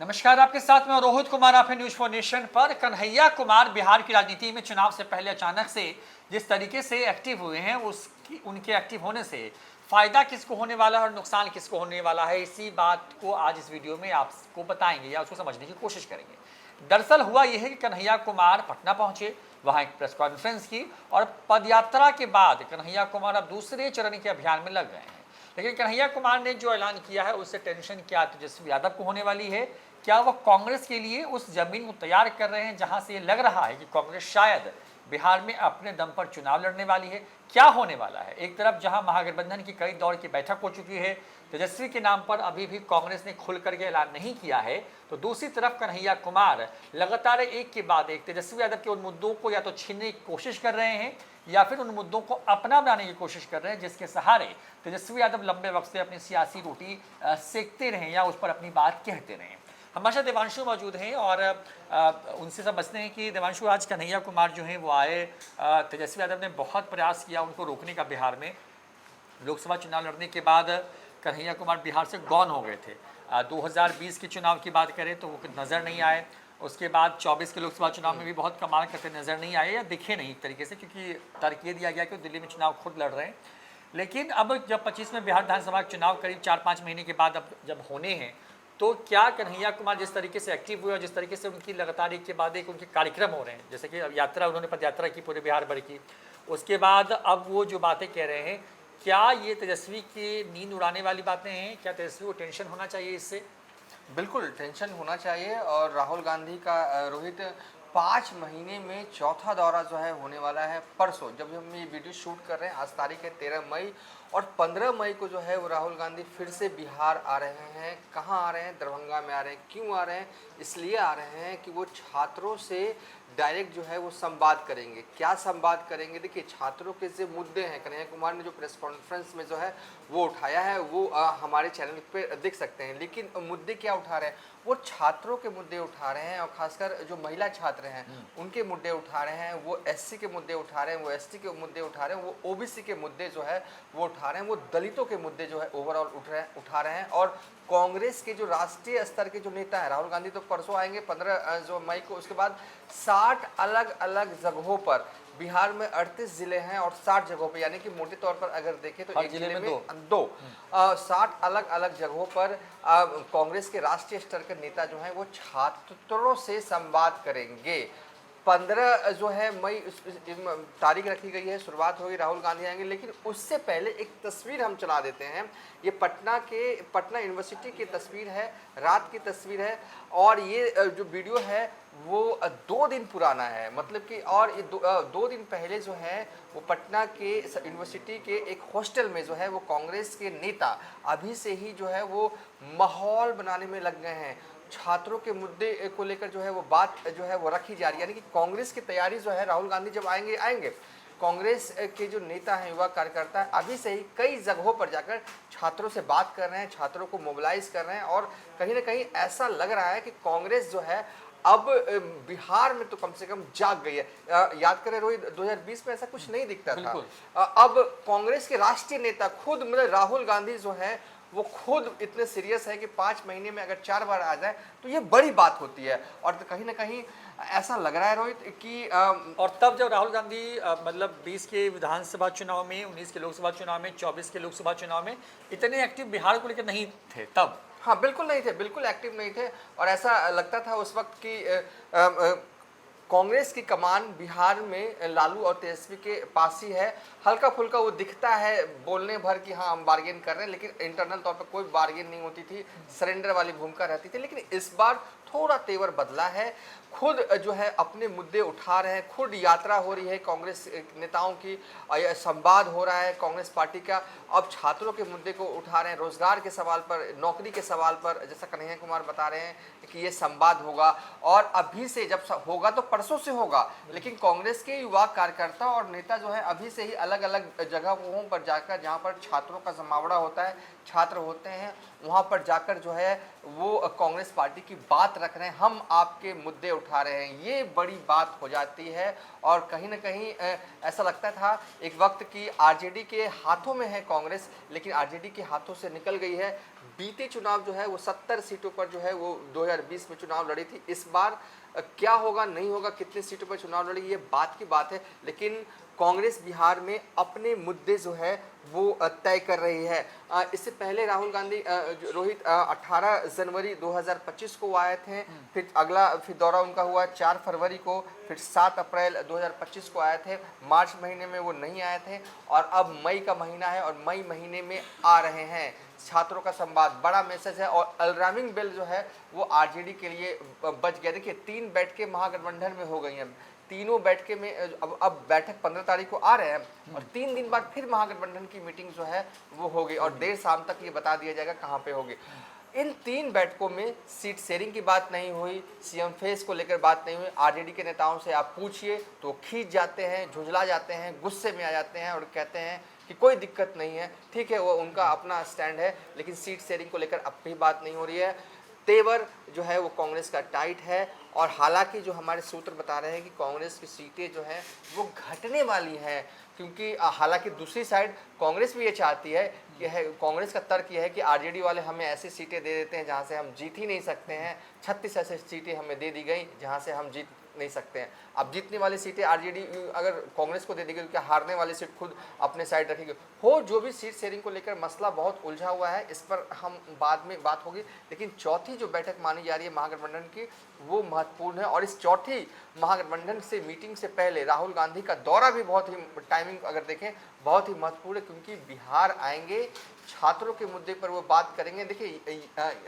नमस्कार, आपके साथ में रोहित कुमार। आप हैं न्यूज फॉर नेशन पर। कन्हैया कुमार बिहार की राजनीति में चुनाव से पहले अचानक से जिस तरीके से एक्टिव हुए हैं, उसकी उनके एक्टिव होने से फायदा किसको होने वाला है और नुकसान किसको होने वाला है, इसी बात को आज इस वीडियो में आपको बताएंगे या उसको समझने की कोशिश करेंगे। दरअसल हुआ यह है कि कन्हैया कुमार पटना पहुंचे, वहां एक प्रेस कॉन्फ्रेंस की और पदयात्रा के बाद कन्हैया कुमार अब दूसरे चरण के अभियान में लग गए हैं। लेकिन कन्हैया कुमार ने जो ऐलान किया है उससे टेंशन क्या तेजस्वी यादव को होने वाली है? क्या वह कांग्रेस के लिए उस जमीन को तैयार कर रहे हैं जहां से लग रहा है कि कांग्रेस शायद बिहार में अपने दम पर चुनाव लड़ने वाली है? क्या होने वाला है? एक तरफ जहां महागठबंधन की कई दौर की बैठक हो चुकी है, तेजस्वी के नाम पर अभी भी कांग्रेस ने खुल करके ऐलान नहीं किया है, तो दूसरी तरफ कन्हैया कुमार लगातार एक के बाद एक तेजस्वी यादव के उन मुद्दों को या तो छीनने की कोशिश कर रहे हैं या फिर उन मुद्दों को अपना बनाने की कोशिश कर रहे हैं जिसके सहारे तेजस्वी यादव लंबे वक्त से अपनी सियासी रोटी सेकते रहें या उस पर अपनी बात कहते रहें। हमारे साथ देवांशु मौजूद हैं और उनसे समझते हैं कि देवांशु, आज कन्हैया कुमार जो हैं वो आए, तेजस्वी यादव ने बहुत प्रयास किया उनको रोकने का। बिहार में लोकसभा चुनाव लड़ने के बाद कन्हैया कुमार बिहार से गॉन हो गए थे। 2020 के चुनाव की बात करें तो वो नज़र नहीं आए। उसके बाद 24 के लोकसभा चुनाव में भी बहुत कमाल करते नज़र नहीं आए या दिखे नहीं एक तरीके से, क्योंकि तर्क ये दिया गया कि दिल्ली में चुनाव खुद लड़ रहे हैं। लेकिन अब जब 25 में बिहार विधानसभा चुनाव करीब 4-5 महीने के बाद अब जब होने हैं, तो क्या कन्हैया कुमार जिस तरीके से एक्टिव हुए और जिस तरीके से उनकी लगातार एक के बाद एक उनके कार्यक्रम हो रहे हैं, जैसे कि यात्रा, उन्होंने पदयात्रा की पूरे बिहार भर की, उसके बाद अब वो जो बातें कह रहे हैं, क्या ये तेजस्वी की नींद उड़ाने वाली बातें हैं? क्या तेजस्वी को टेंशन होना चाहिए इससे? बिल्कुल टेंशन होना चाहिए। और राहुल गांधी का रोहित 5 महीने में चौथा दौरा जो है होने वाला है। परसों जब हम ये वीडियो शूट कर रहे हैं, आज तारीख है 13 मई, और 15 मई को जो है वो राहुल गांधी फिर से बिहार आ रहे हैं। कहाँ आ रहे हैं? दरभंगा में आ रहे हैं। क्यों आ रहे हैं? इसलिए आ रहे हैं कि वो छात्रों से डायरेक्ट जो है वो संवाद करेंगे। क्या संवाद करेंगे? देखिए, छात्रों के जो मुद्दे हैं, कन्हैया कुमार ने जो प्रेस कॉन्फ्रेंस में जो है वो उठाया है, वो हमारे चैनल पे देख सकते हैं। लेकिन मुद्दे क्या उठा रहे हैं? वो छात्रों के मुद्दे उठा रहे हैं, और खासकर जो महिला छात्र हैं उनके मुद्दे उठा रहे हैं। वो एससी के मुद्दे उठा रहे हैं, वो एसटी के मुद्दे उठा रहे हैं, वो ओबीसी के मुद्दे जो है वो उठा रहे हैं, वो दलितों के मुद्दे जो है ओवरऑल उठा रहे हैं। और कांग्रेस के जो राष्ट्रीय स्तर के जो नेता हैं, राहुल गांधी तो परसों आएंगे 15 जो मई को, उसके बाद 60 अलग अलग जगहों पर, बिहार में 38 जिले हैं और 60 जगहों पर, यानी कि मोटे तौर पर अगर देखें तो एक जिले में दो 60 अलग अलग जगहों पर कांग्रेस के राष्ट्रीय स्तर के नेता जो हैं वो छात्रों से संवाद करेंगे। 15 जो है मई तारीख रखी गई है, शुरुआत होगी, राहुल गांधी आएंगे। लेकिन उससे पहले एक तस्वीर हम चला देते हैं। ये पटना यूनिवर्सिटी की तस्वीर है, रात की तस्वीर है, और ये जो वीडियो है वो 2 दिन पुराना है। मतलब कि, और ये 2 दिन पहले जो है वो पटना के यूनिवर्सिटी के एक हॉस्टल में जो है वो कांग्रेस के नेता अभी से ही जो है वो माहौल बनाने में लग गए हैं। छात्रों के मुद्दे को लेकर जो है वो बात जो है वो रखी जा रही है, यानी कि कांग्रेस की तैयारी जो है, राहुल गांधी जब आएंगे कांग्रेस के जो नेता हैं, युवा कार्यकर्ता हैं, अभी से ही कई जगहों पर जाकर छात्रों से बात कर रहे हैं, छात्रों को मोबिलाइज कर रहे हैं। और कहीं ना कहीं ऐसा लग रहा है कि कांग्रेस जो है अब बिहार में तो कम से कम जाग गई है। याद करें रोहित, 2020 में ऐसा कुछ नहीं दिखता था। अब कांग्रेस के राष्ट्रीय नेता खुद, मतलब राहुल गांधी जो है वो खुद इतने सीरियस है कि 5 महीने में अगर 4 बार आ जाए तो ये बड़ी बात होती है। और कहीं ना कहीं ऐसा लग रहा है रोहित कि और तब जब राहुल गांधी मतलब 20 के विधानसभा चुनाव में, 19 के लोकसभा चुनाव में, 24 के लोकसभा चुनाव में इतने एक्टिव बिहार को लेकर नहीं थे तब। हाँ, बिल्कुल नहीं थे, बिल्कुल एक्टिव नहीं थे। और ऐसा लगता था उस वक्त कि कांग्रेस की कमान बिहार में लालू और तेजस्वी के पास ही है। हल्का फुल्का वो दिखता है बोलने भर कि हाँ हम बार्गेन कर रहे हैं, लेकिन इंटरनल तौर पर कोई बार्गेन नहीं होती थी, सरेंडर वाली भूमिका रहती थी। लेकिन इस बार थोड़ा तेवर बदला है। खुद जो है अपने मुद्दे उठा रहे हैं, खुद यात्रा हो रही है कांग्रेस नेताओं की, संवाद हो रहा है कांग्रेस पार्टी का। अब छात्रों के मुद्दे को उठा रहे हैं, रोजगार के सवाल पर, नौकरी के सवाल पर, जैसा कन्हैया कुमार बता रहे हैं कि ये संवाद होगा। और अभी से जब होगा तो परसों से होगा, लेकिन कांग्रेस के युवा कार्यकर्ता और नेता जो है अभी से ही अलग अलग जगहों पर जाकर, जहाँ पर छात्रों का जमावड़ा होता है, छात्र होते हैं, वहाँ पर जाकर जो है वो कांग्रेस पार्टी की बात रख रहे हैं, हम आपके मुद्दे उठा रहे हैं। ये बड़ी बात हो जाती है। और कहीं ना कहीं ऐसा लगता था एक वक्त की आरजेडी के हाथों में है कांग्रेस, लेकिन आरजेडी के हाथों से निकल गई है। बीते चुनाव जो है वो 70 सीटों पर जो है वो 2020 में चुनाव लड़ी थी। इस बार क्या होगा नहीं होगा, कितनी सीटों पर चुनाव लड़ेगी, ये बात की बात है, लेकिन कांग्रेस बिहार में अपने मुद्दे जो है वो तय कर रही है। इससे पहले राहुल गांधी रोहित 18 जनवरी 2025 को वो आए थे, फिर दौरा उनका हुआ 4 फरवरी को, फिर 7 अप्रैल 2025 को आए थे, मार्च महीने में वो नहीं आए थे और अब मई का महीना है और मई महीने में आ रहे हैं। छात्रों का संवाद बड़ा मैसेज है और अलार्मिंग बेल जो है वो आरजेडी के लिए बच गया। देखिए 3 बैठकें महागठबंधन में हो गई हैं, तीनों बैठके में अब बैठक 15 तारीख को आ रहे हैं और 3 दिन बाद फिर महागठबंधन की मीटिंग जो है वो होगी और देर शाम तक ये बता दिया जाएगा कहाँ पे होगी। इन 3 बैठकों में सीट शेयरिंग की बात नहीं हुई, सीएम फेस को लेकर बात नहीं हुई। आरजेडी के नेताओं से आप पूछिए तो खींच जाते हैं, झुंझला जाते हैं, गुस्से में आ जाते हैं और कहते हैं कि कोई दिक्कत नहीं है, ठीक है, वो उनका अपना स्टैंड है, लेकिन सीट शेयरिंग को लेकर अब भी बात नहीं हो रही है। तेवर जो है वो कांग्रेस का टाइट है और हालांकि जो हमारे सूत्र बता रहे हैं कि कांग्रेस की सीटें जो हैं वो घटने वाली हैं, क्योंकि हालांकि दूसरी साइड कांग्रेस भी ये चाहती है कि कांग्रेस का तर्क ये है कि आरजेडी वाले हमें ऐसी सीटें दे देते हैं जहां से हम जीत ही नहीं सकते हैं। 36 ऐसी सीटें हमें दे दी गई जहां से हम जीत नहीं सकते हैं। अब जीतने वाली सीटें आरजेडी अगर कांग्रेस को दे देगी तो क्या हारने वाली सीट खुद अपने साइड रखेगी? हो जो भी सीट शेयरिंग को लेकर मसला बहुत उलझा हुआ है, इस पर हम बाद में बात होगी, लेकिन चौथी जो बैठक मानी जा रही है महागठबंधन की वो महत्वपूर्ण है और इस चौथी महागठबंधन से मीटिंग से पहले राहुल गांधी का दौरा भी बहुत ही टाइमिंग अगर देखें बहुत ही महत्वपूर्ण है, क्योंकि बिहार आएंगे, छात्रों के मुद्दे पर वो बात करेंगे। देखिए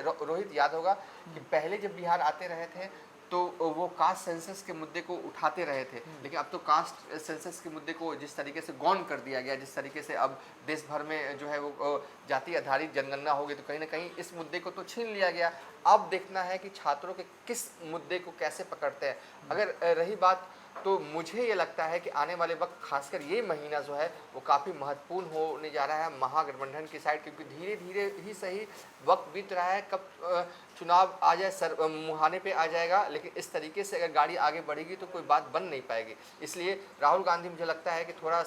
रोहित याद होगा कि पहले जब बिहार आते रहे थे तो वो कास्ट सेंसस के मुद्दे को उठाते रहे थे, लेकिन अब तो कास्ट सेंसस के मुद्दे को जिस तरीके से गौन कर दिया गया, जिस तरीके से अब देश भर में जो है वो जाति आधारित जनगणना होगी, तो कहीं ना कहीं इस मुद्दे को तो छीन लिया गया। अब देखना है कि छात्रों के किस मुद्दे को कैसे पकड़ते हैं। अगर रही बात तो मुझे ये लगता है कि आने वाले वक्त खासकर ये महीना जो है वो काफ़ी महत्वपूर्ण होने जा रहा है महागठबंधन की साइड, क्योंकि धीरे धीरे ही सही वक्त बीत रहा है, कब चुनाव आ जाए सर मुहाने पे आ जाएगा, लेकिन इस तरीके से अगर गाड़ी आगे बढ़ेगी तो कोई बात बन नहीं पाएगी। इसलिए राहुल गांधी मुझे लगता है कि थोड़ा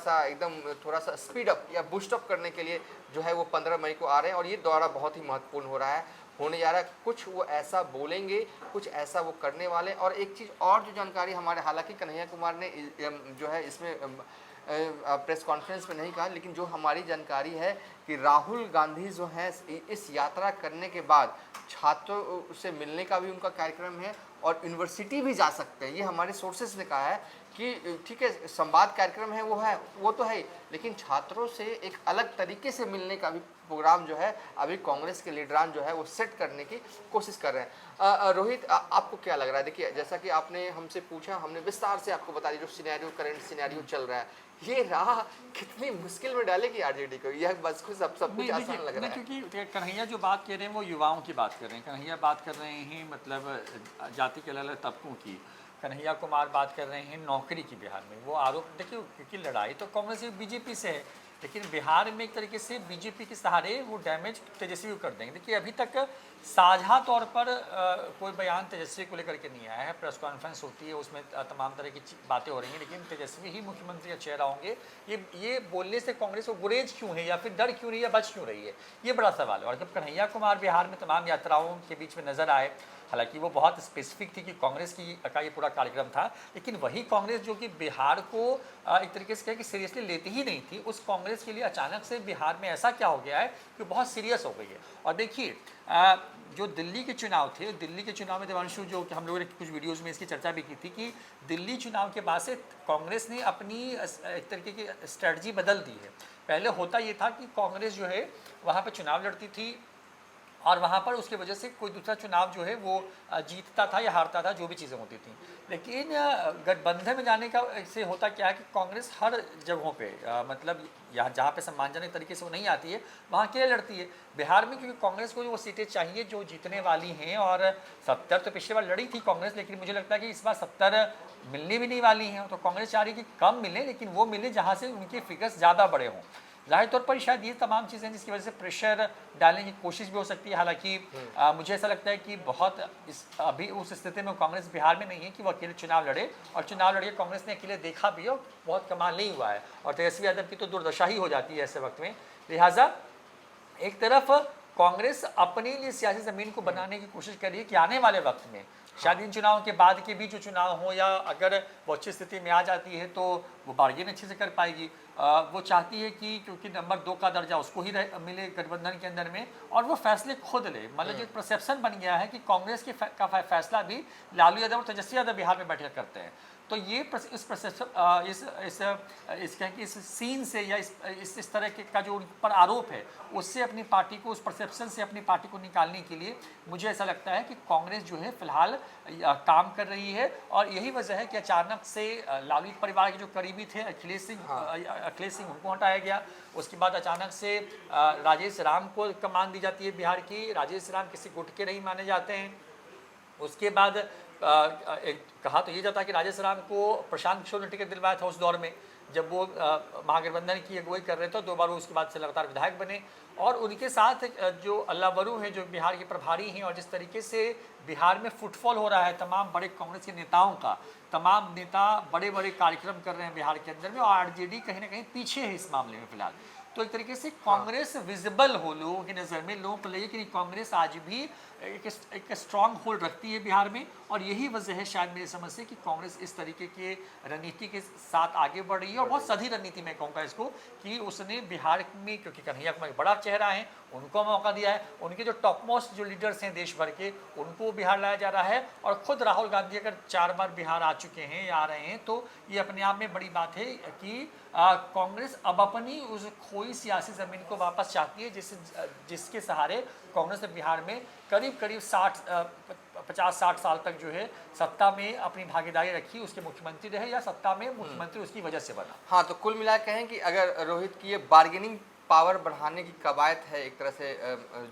सा स्पीड अप या बूस्ट अप करने के लिए जो है वो 15 मई को आ रहे हैं और ये दौरा बहुत ही महत्वपूर्ण हो रहा है, होने जा रहा है। कुछ वो ऐसा बोलेंगे, कुछ ऐसा वो करने वाले। और एक चीज़ और जो जानकारी हमारे, हालांकि कन्हैया कुमार ने जो है इसमें प्रेस कॉन्फ्रेंस में नहीं कहा, लेकिन जो हमारी जानकारी है कि राहुल गांधी जो है इस यात्रा करने के बाद छात्रों से मिलने का भी उनका कार्यक्रम है और यूनिवर्सिटी भी जा सकते हैं। ये हमारे सोर्सेज ने कहा है कि ठीक है संवाद कार्यक्रम है वो तो है, लेकिन छात्रों से एक अलग तरीके से मिलने का भी प्रोग्राम जो है अभी कांग्रेस के लीडरान जो है वो सेट करने की कोशिश कर रहे हैं। रोहित आपको क्या लग रहा है? देखिए जैसा कि आपने हमसे पूछा, हमने विस्तार से आपको बता दी जो सिनेरियो करंट सिनेरियो चल रहा है, ये राह कितनी मुश्किल में डालेगी आरजेडी को, यह बस कुछ सब कुछ आसान लग रहा है। क्योंकि कन्हैया जो बात कह रहे हैं वो युवाओं की बात कर रहे हैं, कन्हैया बात कर रहे हैं मतलब जाति के अलग अलग तबकों की, कन्हैया कुमार बात कर रहे हैं नौकरी की बिहार में। वो आरोप देखिए क्योंकि लड़ाई तो कांग्रेस बीजेपी से है, लेकिन बिहार में एक तरीके से बीजेपी के सहारे वो डैमेज तेजस्वी को कर देंगे। देखिए अभी तक साझा तौर पर कोई बयान तेजस्वी को लेकर के नहीं आया है, प्रेस कॉन्फ्रेंस होती है उसमें तमाम तरह की बातें हो रही हैं, लेकिन तेजस्वी ही मुख्यमंत्री का चेहरा होंगे। ये बोलने से कांग्रेस को गुरेज क्यों है या फिर डर क्यों नहीं है, बच क्यों रही है, ये बड़ा सवाल है। और जब कन्हैया कुमार बिहार में तमाम यात्राओं के बीच में नजर आए, हालांकि वो बहुत स्पेसिफिक थी कि कांग्रेस का ये पूरा कार्यक्रम था, लेकिन वही कांग्रेस जो कि बिहार को एक तरीके से कहे कि सीरियसली लेती ही नहीं थी, उस कांग्रेस के लिए अचानक से बिहार में ऐसा क्या हो गया है कि बहुत सीरियस हो गई है। और देखिए जो दिल्ली के चुनाव थे, दिल्ली के चुनाव में देवांशु जो कि हम लोगों ने कुछ वीडियोज़ में इसकी चर्चा भी की थी कि दिल्ली चुनाव के बाद से कांग्रेस ने अपनी एक तरीके की स्ट्रेटजी बदल दी है। पहले होता ये था कि कांग्रेस जो है वहाँ पर चुनाव लड़ती थी और वहाँ पर उसके वजह से कोई दूसरा चुनाव जो है वो जीतता था या हारता था, जो भी चीज़ें होती थी। लेकिन गठबंधन में जाने का से होता क्या है कि कांग्रेस हर जगहों पे मतलब यहाँ जहाँ पे सम्मानजनक तरीके से वो नहीं आती है वहाँ के लिए लड़ती है। बिहार में क्योंकि कांग्रेस को वो सीटें चाहिए जो जीतने वाली हैं, और 70 तो पिछले बार लड़ी थी कांग्रेस, लेकिन मुझे लगता है कि इस बार 70 मिलने भी नहीं वाली हैं। तो कांग्रेस चाह रही है कि कम मिले, लेकिन वो मिले जहाँ से उनके फिगर्स ज़्यादा बड़े हों। जाहिर तौर पर शायद ये तमाम चीज़ें जिसकी वजह से प्रेशर डालने की कोशिश भी हो सकती है। हालांकि मुझे ऐसा लगता है कि बहुत अभी उस स्थिति में कांग्रेस बिहार में नहीं है कि वो अकेले चुनाव लड़े, और चुनाव लड़िए कांग्रेस ने अकेले देखा भी हो, बहुत कमाल नहीं हुआ है, और तेजस्वी यादव की तो दुर्दशा ही हो जाती है ऐसे वक्त में। लिहाजा एक तरफ कांग्रेस अपने लिए सियासी ज़मीन को बनाने की कोशिश कर रही है कि आने वाले वक्त में शायद इन चुनावों के बाद के भी जो चुनाव हो, या अगर वो अच्छी स्थिति में आ जाती है तो वो बार्गेन अच्छे से कर पाएगी। वो चाहती है कि क्योंकि नंबर 2 का दर्जा उसको ही मिले गठबंधन के अंदर में, और वो फैसले खुद ले। मतलब जो परसेप्शन बन गया है कि कांग्रेस के का फैसला भी लालू यादव और तेजस्वी यादव बिहार में बैठकर करते हैं। तो ये इस परसेप्शन इस सीन से या इस तरह के का जो उन पर आरोप है, उससे अपनी पार्टी को, उस परसेप्शन से अपनी पार्टी को निकालने के लिए मुझे ऐसा लगता है कि कांग्रेस जो है फिलहाल काम कर रही है। और यही वजह है कि अचानक से लालू परिवार के जो करीबी थे अखिलेश सिंह उनको हटाया गया। उसके बाद अचानक से राजेश राम को कमान दी जाती है बिहार की। राजेश राम किसी गुट के नहीं माने जाते हैं। उसके बाद कहा तो ये जाता है कि राजेश राम को प्रशांत किशोर ने टिकट दिलवाया था उस दौर में, जब वो महागठबंधन की अगुवाई कर रहे थे। 2 बार वो उसके बाद से लगातार विधायक बने। और उनके साथ जो अल्लाह वरू हैं, जो बिहार के प्रभारी हैं, और जिस तरीके से बिहार में फुटफॉल हो रहा है तमाम बड़े कांग्रेस के नेताओं का, तमाम नेता बड़े बड़े कार्यक्रम कर रहे हैं बिहार के अंदर में, और आरजेडी कहीं ना कहीं पीछे है इस मामले में फिलहाल। तो एक तरीके से कांग्रेस विजिबल हो लोगों की नज़र में, लोगों को लगे कि कांग्रेस आज भी एक स्ट्रांग होल्ड रखती है बिहार में। और यही वजह है शायद मेरी समझ से कि कांग्रेस इस तरीके के रणनीति के साथ आगे बढ़ रही है। और बहुत सही रणनीति मैं कहूँगा इसको, कि उसने बिहार में, क्योंकि कन्हैया कुमार बड़ा चेहरा है, उनको मौका दिया है। उनके जो टॉप मोस्ट जो लीडर्स हैं देश भर के, उनको बिहार लाया जा रहा है। और खुद राहुल गांधी अगर 4 बार बिहार आ चुके हैं या आ रहे हैं, तो ये अपने आप में बड़ी बात है कि कांग्रेस अब अपनी उस खोई सियासी ज़मीन को वापस चाहती है, जिसके सहारे कांग्रेस ने बिहार में करीब 50-60 साल तक जो है सत्ता में अपनी भागीदारी रखी, उसके मुख्यमंत्री रहे, या सत्ता में मुख्यमंत्री उसकी वजह से बना। हाँ, तो कुल मिला कहें कि अगर रोहित की ये बार्गेनिंग पावर बढ़ाने की कवायद है एक तरह से,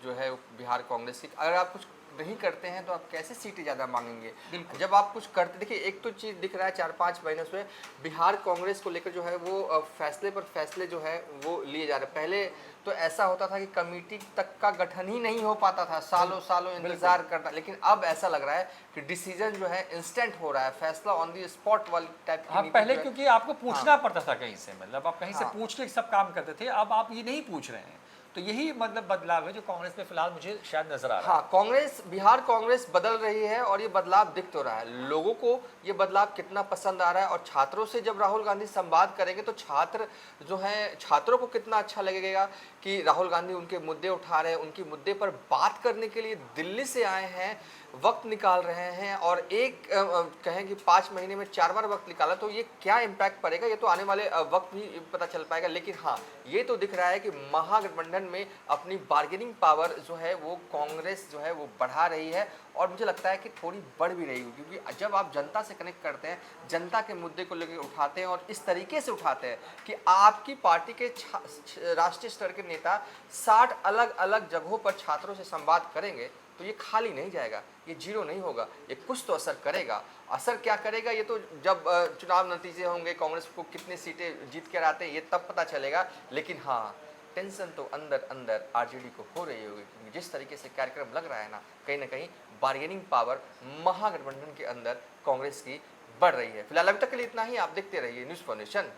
जो है बिहार कांग्रेस की, अगर आप कुछ नहीं करते हैं तो आप कैसे सीटें ज़्यादा मांगेंगे। जब आप कुछ करते, देखिए एक तो चीज़ दिख रहा है 4-5 महीनों से बिहार कांग्रेस को लेकर जो है वो फैसले पर फैसले जो है वो लिए जा रहे हैं। पहले तो ऐसा होता था कि कमेटी तक का गठन ही नहीं हो पाता था, सालों सालों इंतजार करता, लेकिन अब ऐसा लग रहा है कि डिसीजन जो है इंस्टेंट हो रहा है, फैसला ऑन दी स्पॉट वाली टाइप की। हाँ, पहले क्योंकि आपको पूछना पड़ता था कहीं से, मतलब आप कहीं से पूछ के सब काम करते थे, अब आप ये नहीं पूछ रहे हैं। तो यही मतलब बदलाव है जो कांग्रेस में फिलहाल मुझे शायद नजर आ रहा है। हाँ, कांग्रेस, बिहार कांग्रेस बदल रही है और ये बदलाव दिख तो रहा है। लोगों को ये बदलाव कितना पसंद आ रहा है, और छात्रों से जब राहुल गांधी संवाद करेंगे तो छात्र जो हैं, छात्रों को कितना अच्छा लगेगा कि राहुल गांधी उनके मुद्दे उठा रहे हैं, उनके मुद्दे पर बात करने के लिए दिल्ली से आए हैं, वक्त निकाल रहे हैं। और एक कहें कि 5 महीने में 4 बार वक्त निकाला, तो ये क्या इम्पैक्ट पड़ेगा ये तो आने वाले वक्त भी पता चल पाएगा। लेकिन हाँ, ये तो दिख रहा है कि महागठबंधन में अपनी बार्गेनिंग पावर जो है वो कांग्रेस जो है वो बढ़ा रही है, और मुझे लगता है कि थोड़ी बढ़ भी रही होगी। क्योंकि जब आप जनता से कनेक्ट करते हैं, जनता के मुद्दे को लेकर उठाते हैं, और इस तरीके से उठाते हैं कि आपकी पार्टी के राष्ट्रीय स्तर के नेता 60 अलग अलग जगहों पर छात्रों से संवाद करेंगे, तो ये खाली नहीं जाएगा, ये जीरो नहीं होगा, ये कुछ तो असर करेगा। असर क्या करेगा ये तो जब चुनाव नतीजे होंगे, कांग्रेस को कितनी सीटें जीत कर आते हैं ये तब पता चलेगा। लेकिन हाँ, टेंशन तो अंदर अंदर आरजेडी को हो रही होगी, क्योंकि जिस तरीके से कार्यक्रम लग रहा है ना कहीं बार्गेनिंग पावर महागठबंधन के अंदर कांग्रेस की बढ़ रही है। फिलहाल अभी तक के लिए इतना ही। आप देखते रहिए न्यूज़ फॉर नेशन।